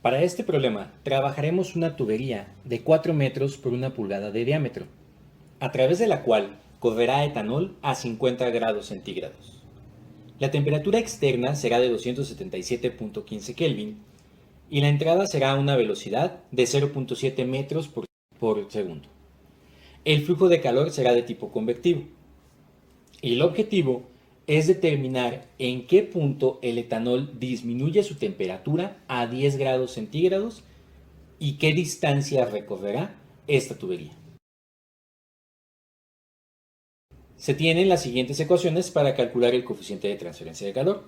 Para este problema, trabajaremos una tubería de 4 metros por 1 pulgada de diámetro, a través de la cual correrá etanol a 50 grados centígrados. La temperatura externa será de 277.15 Kelvin y la entrada será a una velocidad de 0.7 metros por segundo. El flujo de calor será de tipo convectivo. Y el objetivo es determinar en qué punto el etanol disminuye su temperatura a 10 grados centígrados y qué distancia recorrerá esta tubería. Se tienen las siguientes ecuaciones para calcular el coeficiente de transferencia de calor.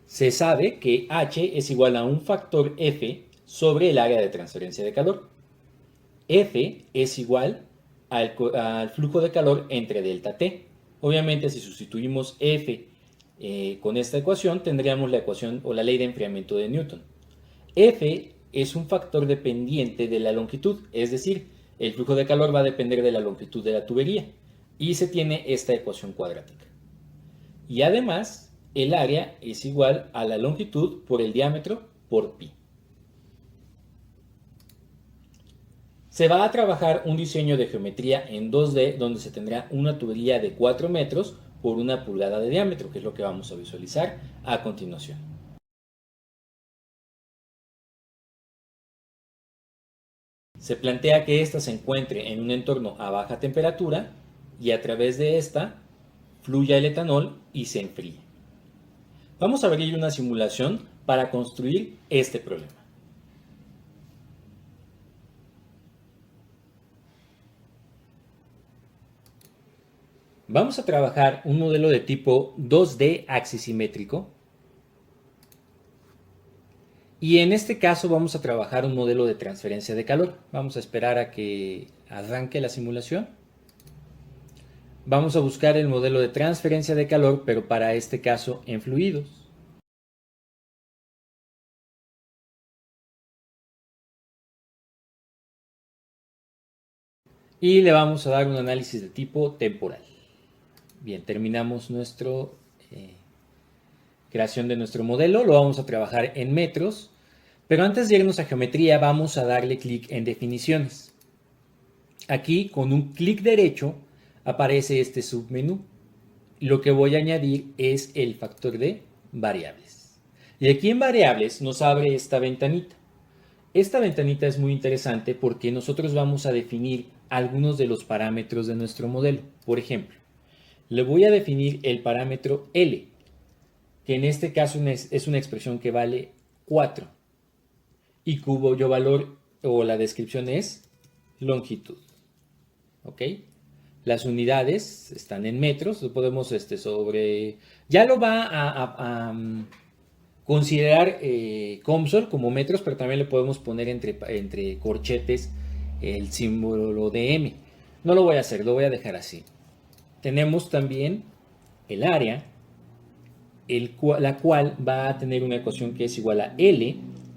Se sabe que H es igual a un factor F sobre el área de transferencia de calor. F es igual al flujo de calor entre delta T. Obviamente, si sustituimos F con esta ecuación, tendríamos la ecuación o la ley de enfriamiento de Newton. F es un factor dependiente de la longitud, es decir, el flujo de calor va a depender de la longitud de la tubería. Y se tiene esta ecuación cuadrática. Y además, el área es igual a la longitud por el diámetro por pi. Se va a trabajar un diseño de geometría en 2D donde se tendrá una tubería de 4 metros por 1 pulgada de diámetro, que es lo que vamos a visualizar a continuación. Se plantea que ésta se encuentre en un entorno a baja temperatura y a través de esta fluya el etanol y se enfríe. Vamos a abrir una simulación para construir este problema. Vamos a trabajar un modelo de tipo 2D axisimétrico. Y en este caso vamos a trabajar un modelo de transferencia de calor. Vamos a esperar a que arranque la simulación. Vamos a buscar el modelo de transferencia de calor, pero para este caso en fluidos. Y le vamos a dar un análisis de tipo temporal. Bien, terminamos nuestra creación de nuestro modelo. Lo vamos a trabajar en metros. Pero antes de irnos a geometría, vamos a darle clic en definiciones. Aquí, con un clic derecho, aparece este submenú. Lo que voy a añadir es el factor de variables. Y aquí en variables nos abre esta ventanita. Esta ventanita es muy interesante porque nosotros vamos a definir algunos de los parámetros de nuestro modelo. Por ejemplo, le voy a definir el parámetro L, que en este caso es una expresión que vale 4. Y cuyo valor o la descripción es longitud. ¿Ok? Las unidades están en metros, lo podemos sobre... Ya lo va a considerar COMSOL como metros, pero también le podemos poner entre corchetes el símbolo de M. No lo voy a hacer, lo voy a dejar así. Tenemos también el área, la cual va a tener una ecuación que es igual a L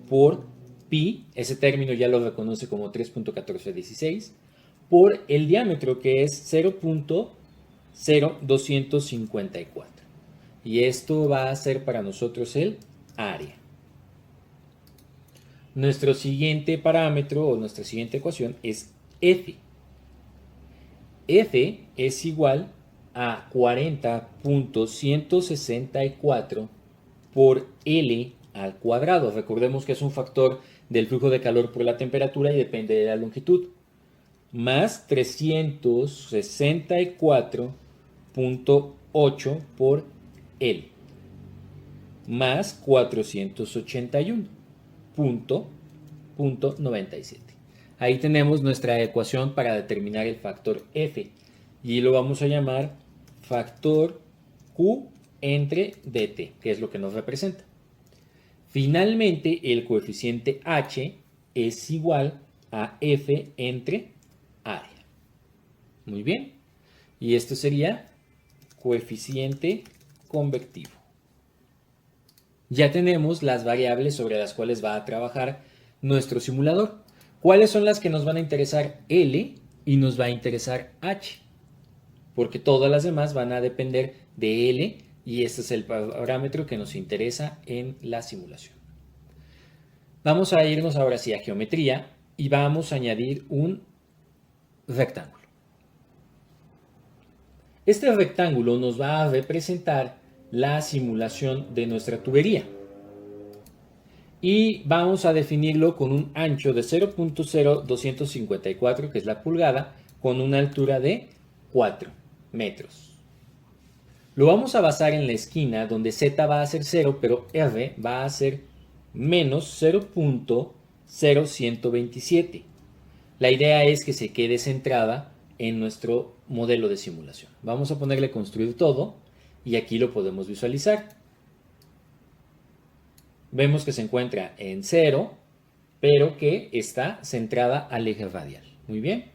por pi, ese término ya lo reconoce como 3.1416, por el diámetro que es 0.0254. Y esto va a ser para nosotros el área. Nuestro siguiente parámetro o nuestra siguiente ecuación es F. F es igual a 40.164 por L al cuadrado. Recordemos que es un factor del flujo de calor por la temperatura y depende de la longitud. Más 364.8 por L. Más 481.97. Ahí tenemos nuestra ecuación para determinar el factor F. Y lo vamos a llamar factor Q entre dt, que es lo que nos representa. Finalmente, el coeficiente H es igual a F entre área. Muy bien. Y esto sería coeficiente convectivo. Ya tenemos las variables sobre las cuales va a trabajar nuestro simulador. ¿Cuáles son las que nos van a interesar? L y nos va a interesar H. Porque todas las demás van a depender de L y este es el parámetro que nos interesa en la simulación. Vamos a irnos ahora sí a geometría y vamos a añadir un rectángulo. Este rectángulo nos va a representar la simulación de nuestra tubería. Y vamos a definirlo con un ancho de 0.0254, que es la pulgada, con una altura de 4 metros. Lo vamos a basar en la esquina donde Z va a ser 0, pero R va a ser menos 0.0127. La idea es que se quede centrada en nuestro modelo de simulación. Vamos a ponerle construir todo y aquí lo podemos visualizar. Vemos que se encuentra en 0, pero que está centrada al eje radial. Muy bien.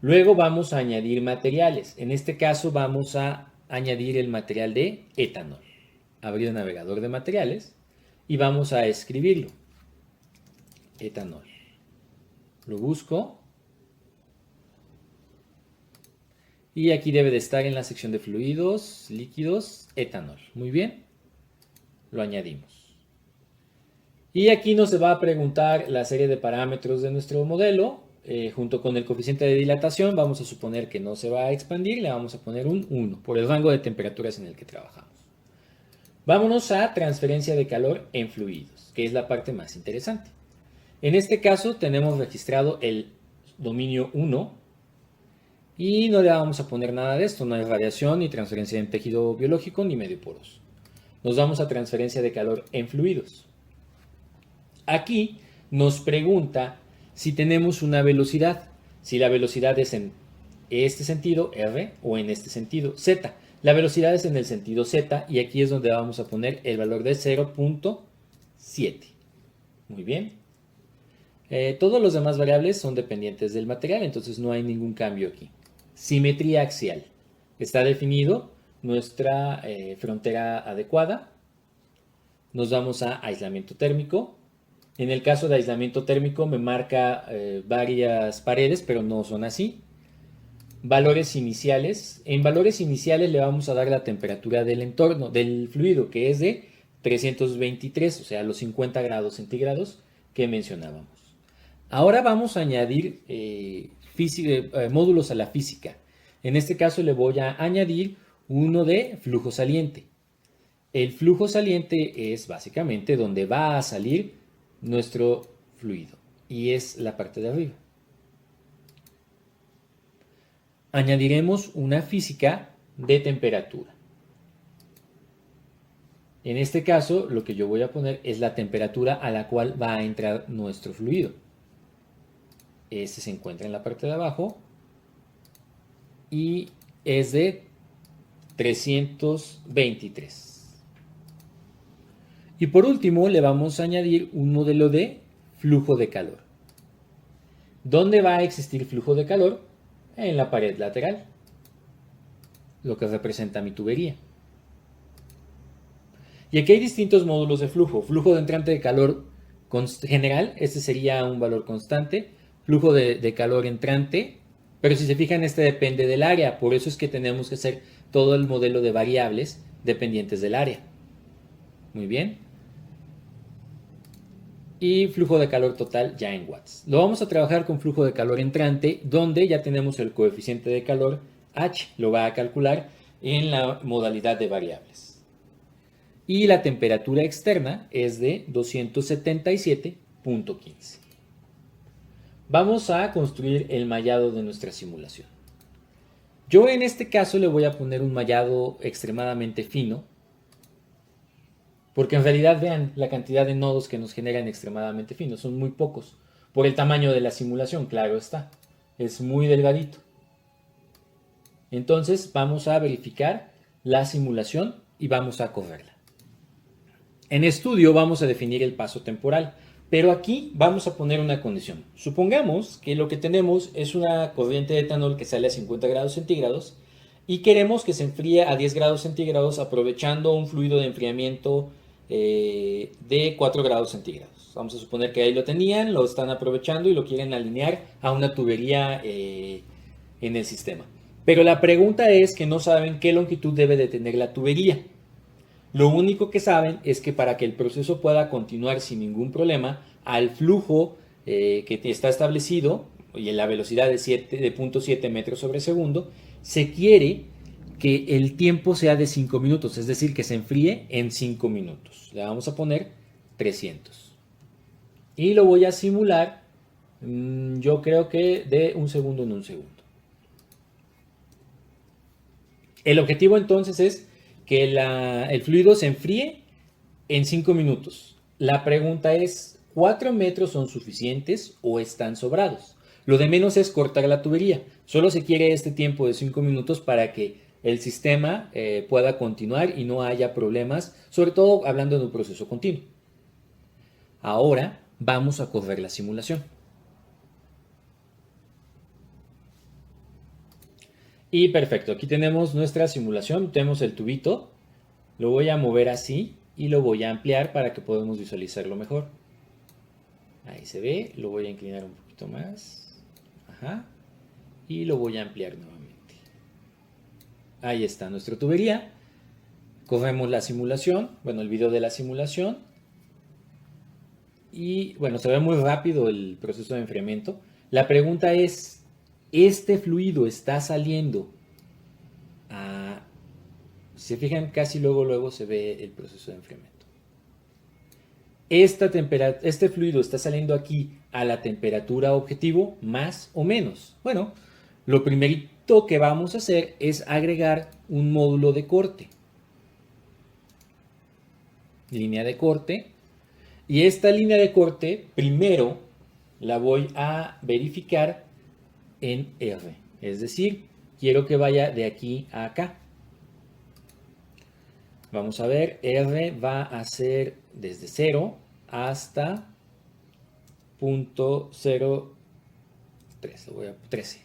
Luego vamos a añadir materiales. En este caso vamos a añadir el material de etanol. Abrir el navegador de materiales y vamos a escribirlo. Etanol. Lo busco. Y aquí debe de estar en la sección de fluidos, líquidos, etanol. Muy bien. Lo añadimos. Y aquí nos va a preguntar la serie de parámetros de nuestro modelo. Junto con el coeficiente de dilatación, vamos a suponer que no se va a expandir. Le vamos a poner un 1 por el rango de temperaturas en el que trabajamos. Vámonos a transferencia de calor en fluidos, que es la parte más interesante. En este caso tenemos registrado el dominio 1 y no le vamos a poner nada de esto. No hay radiación, ni transferencia en tejido biológico, ni medio poroso. Nos vamos a transferencia de calor en fluidos. Aquí nos pregunta si tenemos una velocidad, si la velocidad es en este sentido, R, o en este sentido, Z. La velocidad es en el sentido Z y aquí es donde vamos a poner el valor de 0.7. Muy bien. Todos los demás variables son dependientes del material, entonces no hay ningún cambio aquí. Simetría axial. Está definido nuestra frontera adecuada. Nos vamos a aislamiento térmico. En el caso de aislamiento térmico me marca varias paredes, pero no son así. Valores iniciales. En valores iniciales le vamos a dar la temperatura del entorno, del fluido, que es de 323, o sea, los 50 grados centígrados que mencionábamos. Ahora vamos a añadir módulos a la física. En este caso le voy a añadir uno de flujo saliente. El flujo saliente es básicamente donde va a salir nuestro fluido y es la parte de arriba. Añadiremos una física de temperatura. En este caso, lo que yo voy a poner es la temperatura a la cual va a entrar nuestro fluido. Este se encuentra en la parte de abajo y es de 323. Y por último le vamos a añadir un modelo de flujo de calor. ¿Dónde va a existir flujo de calor? En la pared lateral, lo que representa mi tubería. Y aquí hay distintos módulos de flujo. Flujo de entrante de calor general, este sería un valor constante. Flujo de calor entrante, pero si se fijan, este depende del área. Por eso es que tenemos que hacer todo el modelo de variables dependientes del área. Muy bien. Y flujo de calor total ya en watts. Lo vamos a trabajar con flujo de calor entrante, donde ya tenemos el coeficiente de calor H. Lo va a calcular en la modalidad de variables. Y la temperatura externa es de 277.15. Vamos a construir el mallado de nuestra simulación. Yo en este caso le voy a poner un mallado extremadamente fino, porque en realidad vean la cantidad de nodos que nos generan extremadamente finos, son muy pocos, por el tamaño de la simulación, claro está, es muy delgadito. Entonces vamos a verificar la simulación y vamos a correrla. En estudio vamos a definir el paso temporal, pero aquí vamos a poner una condición. Supongamos que lo que tenemos es una corriente de etanol que sale a 50 grados centígrados y queremos que se enfríe a 10 grados centígrados aprovechando un fluido de enfriamiento de 4 grados centígrados. Vamos a suponer que ahí lo tenían, lo están aprovechando y lo quieren alinear a una tubería en el sistema. Pero la pregunta es que no saben qué longitud debe de tener la tubería. Lo único que saben es que para que el proceso pueda continuar sin ningún problema, al flujo que está establecido y en la velocidad de 0.7 metros sobre segundo, se quiere que el tiempo sea de 5 minutos, es decir, que se enfríe en 5 minutos. Le vamos a poner 300. Y lo voy a simular, yo creo que de un segundo en un segundo. El objetivo entonces es que el fluido se enfríe en 5 minutos. La pregunta es, ¿4 metros son suficientes o están sobrados? Lo de menos es cortar la tubería. Solo se quiere este tiempo de 5 minutos para que el sistema pueda continuar y no haya problemas, sobre todo hablando de un proceso continuo. Ahora vamos a correr la simulación. Y perfecto, aquí tenemos nuestra simulación, tenemos el tubito, lo voy a mover así y lo voy a ampliar para que podamos visualizarlo mejor. Ahí se ve, lo voy a inclinar un poquito más. Ajá. Y lo voy a ampliar nuevamente. Ahí está nuestra tubería. Corremos la simulación, bueno, el video de la simulación. Y bueno, se ve muy rápido el proceso de enfriamiento. La pregunta es, ¿este fluido está saliendo a... Si se fijan, casi luego se ve el proceso de enfriamiento. Este fluido está saliendo aquí a la temperatura objetivo, más o menos. Bueno, lo primerito que vamos a hacer es agregar un módulo de corte. Línea de corte. Y esta línea de corte, primero la voy a verificar en R. Es decir, quiero que vaya de aquí a acá. Vamos a ver, R va a ser desde 0 hasta 0.03, lo voy a 13.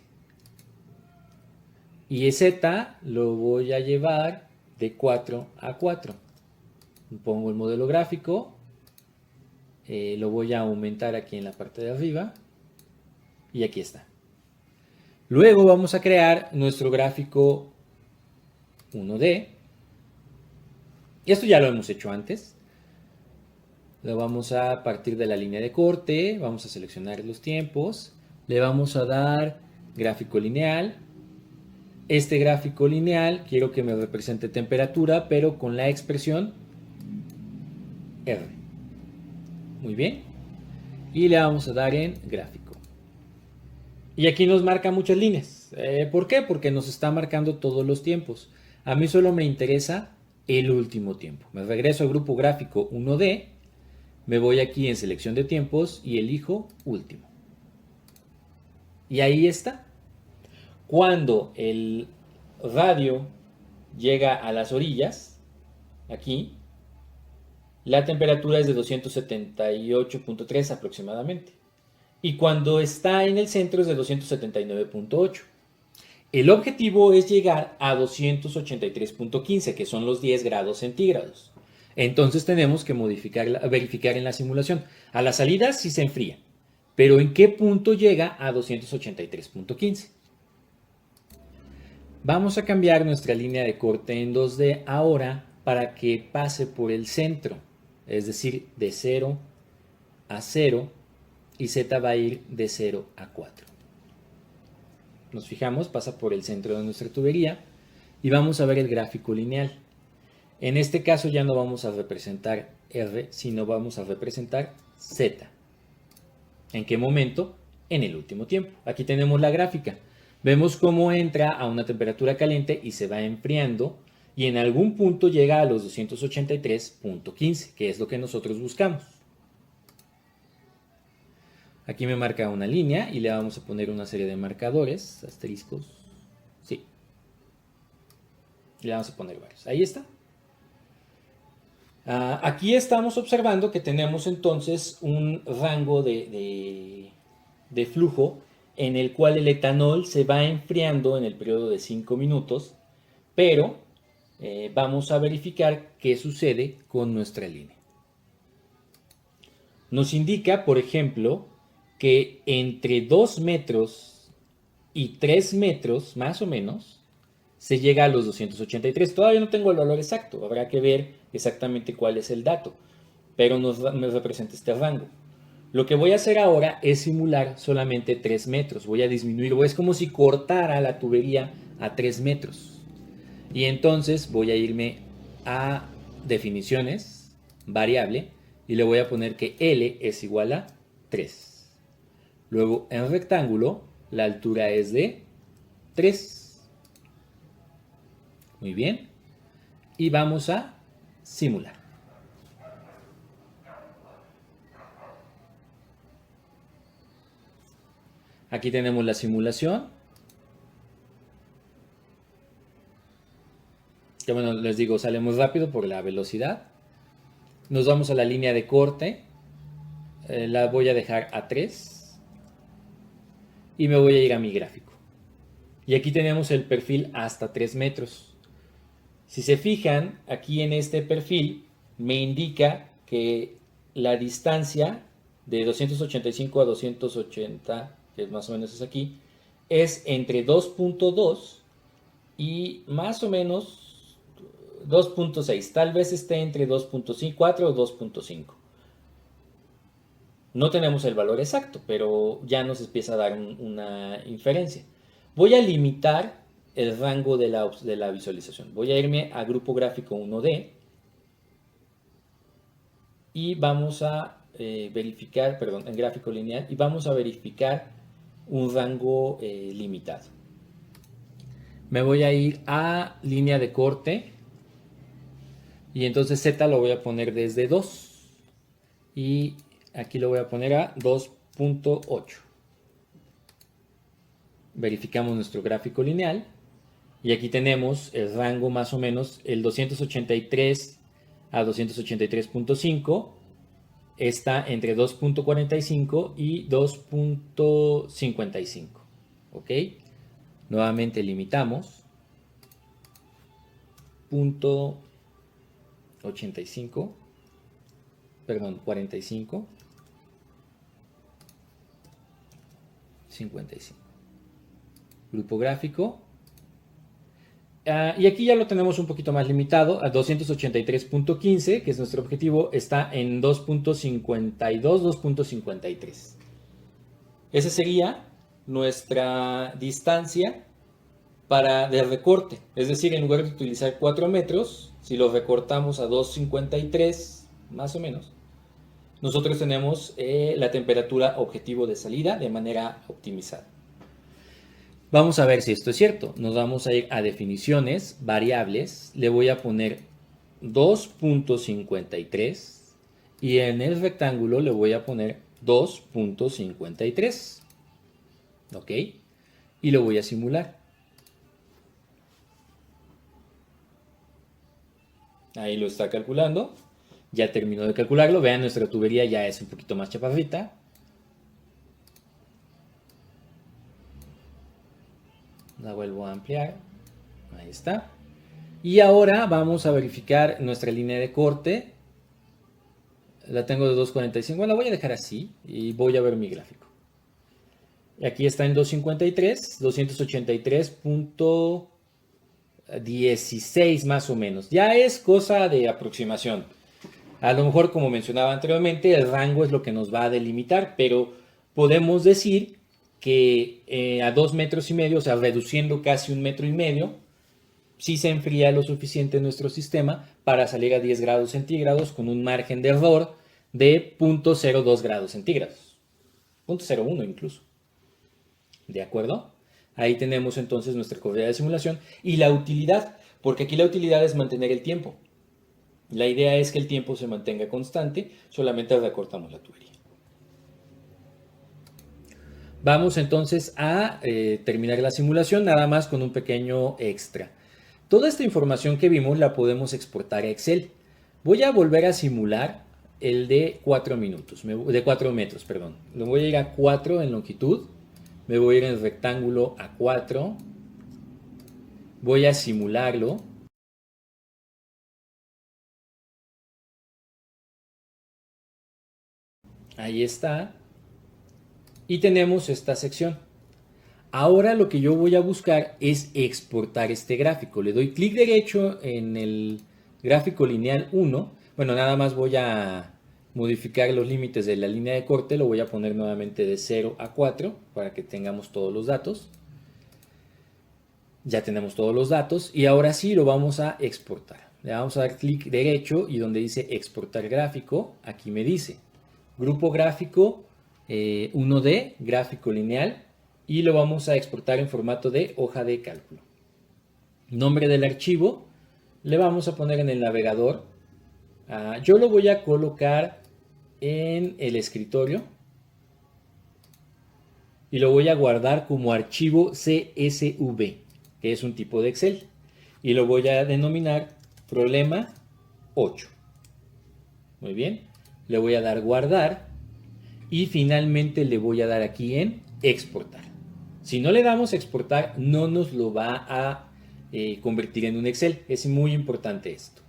Y Z lo voy a llevar de 4 a 4. Pongo el modelo gráfico, lo voy a aumentar aquí en la parte de arriba y aquí está. Luego vamos a crear nuestro gráfico 1D. Esto ya lo hemos hecho antes. Lo vamos a partir de la línea de corte, vamos a seleccionar los tiempos, le vamos a dar gráfico lineal. Este gráfico lineal quiero que me represente temperatura, pero con la expresión R. Muy bien. Y le vamos a dar en gráfico. Y aquí nos marca muchas líneas. ¿Por qué? Porque nos está marcando todos los tiempos. A mí solo me interesa el último tiempo. Me regreso al grupo gráfico 1D. Me voy aquí en selección de tiempos y elijo último. Y ahí está. Cuando el radio llega a las orillas, aquí, la temperatura es de 278.3 aproximadamente. Y cuando está en el centro es de 279.8. El objetivo es llegar a 283.15, que son los 10 grados centígrados. Entonces tenemos que verificar en la simulación. A la salida sí se enfría, pero ¿en qué punto llega a 283.15? Vamos a cambiar nuestra línea de corte en 2D ahora para que pase por el centro, es decir, de 0 a 0 y Z va a ir de 0 a 4. Nos fijamos, pasa por el centro de nuestra tubería y vamos a ver el gráfico lineal. En este caso ya no vamos a representar R, sino vamos a representar Z. ¿En qué momento? En el último tiempo. Aquí tenemos la gráfica. Vemos cómo entra a una temperatura caliente y se va enfriando y en algún punto llega a los 283.15, que es lo que nosotros buscamos. Aquí me marca una línea y le vamos a poner una serie de marcadores, asteriscos. Sí. Y le vamos a poner varios. Ahí está. Aquí estamos observando que tenemos entonces un rango de flujo en el cual el etanol se va enfriando en el periodo de 5 minutos, pero vamos a verificar qué sucede con nuestra línea. Nos indica, por ejemplo, que entre 2 metros y 3 metros, más o menos, se llega a los 283. Todavía no tengo el valor exacto, habrá que ver exactamente cuál es el dato, pero nos representa este rango. Lo que voy a hacer ahora es simular solamente 3 metros. Voy a disminuir, es como si cortara la tubería a 3 metros. Y entonces voy a irme a definiciones, variable, y le voy a poner que L es igual a 3. Luego en rectángulo, la altura es de 3. Muy bien. Y vamos a simular. Aquí tenemos la simulación. Que bueno, les digo, sale muy rápido por la velocidad. Nos vamos a la línea de corte. La voy a dejar a 3. Y me voy a ir a mi gráfico. Y aquí tenemos el perfil hasta 3 metros. Si se fijan, aquí en este perfil me indica que la distancia de 285 a 280, que más o menos es aquí, es entre 2.2 y más o menos 2.6. Tal vez esté entre 2.4 o 2.5. No tenemos el valor exacto, pero ya nos empieza a dar una inferencia. Voy a limitar el rango de la visualización. Voy a irme a grupo gráfico 1D y vamos a verificar, perdón, en gráfico lineal, y vamos a verificar un rango limitado. Me voy a ir a línea de corte y entonces Z lo voy a poner desde 2 y aquí lo voy a poner a 2.8. Verificamos nuestro gráfico lineal y aquí tenemos el rango más o menos, el 283 a 283.5 está entre 2.45 y 2.55. ¿Ok? Nuevamente limitamos. 0.85, perdón, 45, 55. Grupo gráfico. Y aquí ya lo tenemos un poquito más limitado, a 283.15, que es nuestro objetivo, está en 2.52, 2.53. Esa sería nuestra distancia de recorte. Es decir, en lugar de utilizar 4 metros, si lo recortamos a 2.53, más o menos, nosotros tenemos la temperatura objetivo de salida de manera optimizada. Vamos a ver si esto es cierto. Nos vamos a ir a definiciones, variables. Le voy a poner 2.53 y en el rectángulo le voy a poner 2.53. ¿Ok? Y lo voy a simular. Ahí lo está calculando. Ya terminó de calcularlo. Vean, nuestra tubería ya es un poquito más chaparrita. La vuelvo a ampliar. Ahí está. Y ahora vamos a verificar nuestra línea de corte. La tengo de 2.45. Bueno, la voy a dejar así y voy a ver mi gráfico. Aquí está en 2.53, 283.16 más o menos. Ya es cosa de aproximación. A lo mejor, como mencionaba anteriormente, el rango es lo que nos va a delimitar, pero podemos decir que a 2 metros y medio, o sea, reduciendo casi 1,5 metros, sí se enfría lo suficiente nuestro sistema para salir a 10 grados centígrados con un margen de error de 0.02 grados centígrados, 0.01 incluso. ¿De acuerdo? Ahí tenemos entonces nuestra correa de simulación y la utilidad, porque aquí la utilidad es mantener el tiempo. La idea es que el tiempo se mantenga constante, solamente recortamos la tubería. Vamos entonces a terminar la simulación nada más con un pequeño extra. Toda esta información que vimos la podemos exportar a Excel. Voy a volver a simular el de 4 minutos, de 4 metros, perdón. Lo voy a ir a 4 en longitud, me voy a ir en rectángulo a 4, voy a simularlo. Ahí está. Y tenemos esta sección. Ahora lo que yo voy a buscar es exportar este gráfico. Le doy clic derecho en el Gráfico lineal 1. Bueno, nada más voy a modificar los límites de la línea de corte. Lo voy a poner nuevamente de 0 a 4 para que tengamos todos los datos. Ya tenemos todos los datos y ahora sí lo vamos a exportar. Le vamos a dar clic derecho y donde dice exportar gráfico, aquí me dice grupo gráfico 1D, gráfico lineal, y lo vamos a exportar en formato de hoja de cálculo. Nombre del archivo, le vamos a poner en el navegador. Yo lo voy a colocar en el escritorio y lo voy a guardar como archivo CSV, que es un tipo de Excel, y lo voy a denominar problema 8. Muy bien, le voy a dar guardar y finalmente le voy a dar aquí en exportar. Si no le damos exportar, no nos lo va a convertir en un Excel. Es muy importante esto.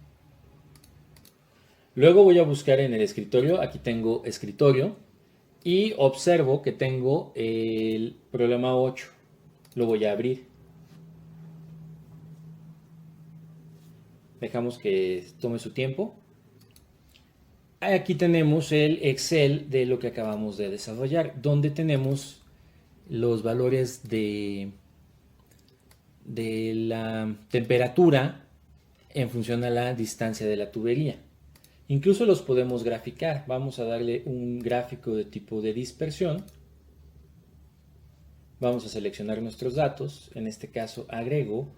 Luego voy a buscar en el escritorio. Aquí tengo escritorio y observo que tengo el problema 8. Lo voy a abrir. Dejamos que tome su tiempo. Aquí tenemos el Excel de lo que acabamos de desarrollar, donde tenemos los valores de la temperatura en función a la distancia de la tubería. Incluso los podemos graficar. Vamos a darle un gráfico de tipo de dispersión. Vamos a seleccionar nuestros datos. En este caso agrego.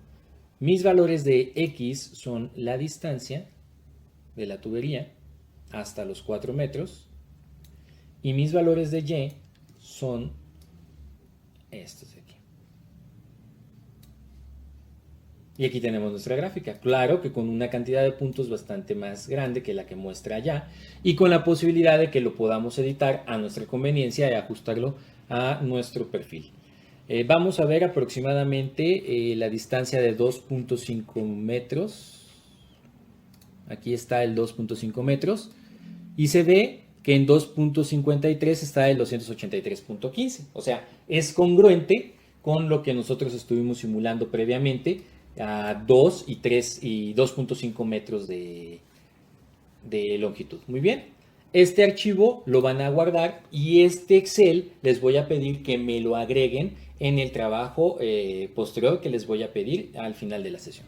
Mis valores de X son la distancia de la tubería hasta los 4 metros. Y mis valores de Y son estos de aquí. Y aquí tenemos nuestra gráfica. Claro que con una cantidad de puntos bastante más grande que la que muestra allá. Y con la posibilidad de que lo podamos editar a nuestra conveniencia y ajustarlo a nuestro perfil. Vamos a ver aproximadamente la distancia de 2.5 metros. Aquí está el 2.5 metros. Y se ve que en 2.53 está el 283.15. O sea, es congruente con lo que nosotros estuvimos simulando previamente a 2 y 3 y 2.5 metros de longitud. Muy bien. Este archivo lo van a guardar y este Excel les voy a pedir que me lo agreguen en el trabajo posterior que les voy a pedir al final de la sesión.